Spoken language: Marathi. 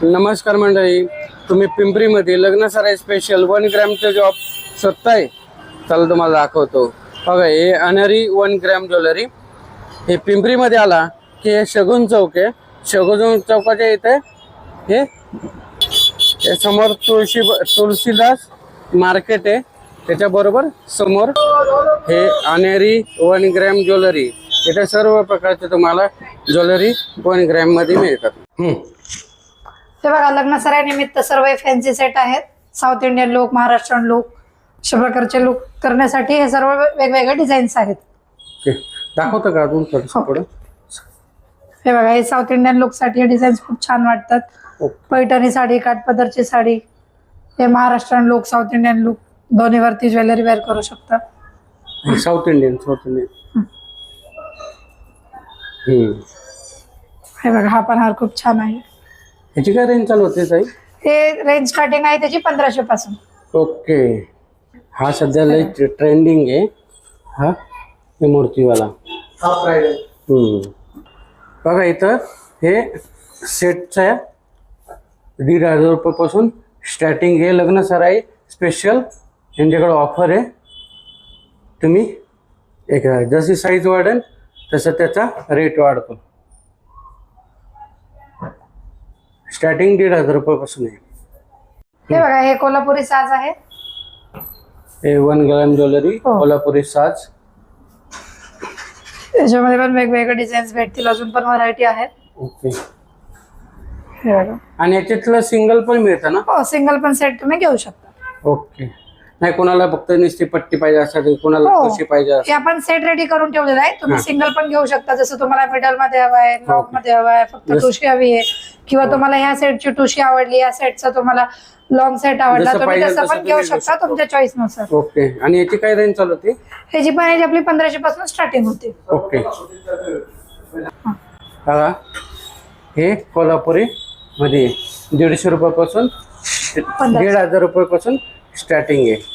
नमस्कार मंडळी, तुम्ही पिंपरीमध्ये लग्नासाराई स्पेशल 1 ग्रॅमचे जॉब शोधताय? चला तुम्हाला दाखवतो. बघा, हे अनारी 1 ग्रॅम ज्वेलरी. हे पिंपरीमध्ये आला की हे शगुन चौक आहे. शगुन चौकाच्या इथे हे समोर तुळशीदास मार्केट आहे. त्याच्याबरोबर समोर हे अनारी 1 ग्रॅम ज्वेलरी. इथे सर्व प्रकारचे तुम्हाला ज्वेलरी 1 ग्रॅम मध्ये मिळतात. हे बघा, लग्न सराई निमित्त सर्व फॅन्सी सेट आहेत. South Indian look, Maharashtrian look, अशा प्रकारचे लुक करण्यासाठी हे सर्व वेगवेगळे डिझाईन्स आहेत. दाखवतो का अजून थोडं? हे बघा, हे साऊथ इंडियन लुक साठी हे डिझाईन्स खूप छान वाटतात. पैठणी साडी, काठपदरची साडी, हे Maharashtrian look, South Indian look दोन्हीवरती ज्वेलरी वेअर करू शकता. साऊथ इंडियन हे बघा, हा पण हार खूप छान आहे. ह्याची काय रेंज चालू होते ताई? हे रेंज स्टार्टिंग आहे त्याची 1500 पासून. ओके, हा सध्या लय ट्रेंडिंग आहे. हा हे मूर्तीवाला बघा, इथं हे सेटच्या 1,500 रुपयापासून स्टार्टिंग आहे. लग्न सराई स्पेशल यांच्याकडे ऑफर आहे. तुम्ही एक जशी साईज वाढेल तसं त्याचा रेट वाढतो. स्टार्टिंग 1,500 रुपयापासून आहे. हे बघा, हे कोल्हापुरी साज आहे. हे 1 ग्रॅम ज्वेलरी, कोल्हापुरी साज. त्याच्यामध्ये पण वेगवेगळे डिझाईन्स भेटतील, अजून पण व्हरायटी आहेत. ओके, हे बघा. आणि याच्यातलं सिंगल पण मिळतं ना? हो, सिंगल पण सेट तुम्ही घेऊ शकता. ओके, नाही कोणाला फक्त निस्ती पट्टी पाहिजे असेल, कोणाला कशी पाहिजे हे आपण सेट रेडी करून ठेवलेलं आहे. तुम्ही सिंगल पण घेऊ शकता, जसं तुम्हाला मिडल मध्ये हवाय, लॉक मध्ये हवाय, फक्त ठुशी हवी आहे, किंवा तुम्हाला ह्या सेटची ठुशी आवडली, या सेटचा तुम्हाला लॉंग सेट आवडला, तुम्ही तसं पण घेऊ शकता तुमच्या चॉईस नुसार. ओके, आणि याची काय रेंज चालू होती? ह्याची पण रेंज आपली 1500 पासून स्टार्टिंग होते. ओके, बघा, हे कोल्हापुरी मध्ये 150 रुपयापासून 1,500 रुपयापासून स्टार्टिंग आहे.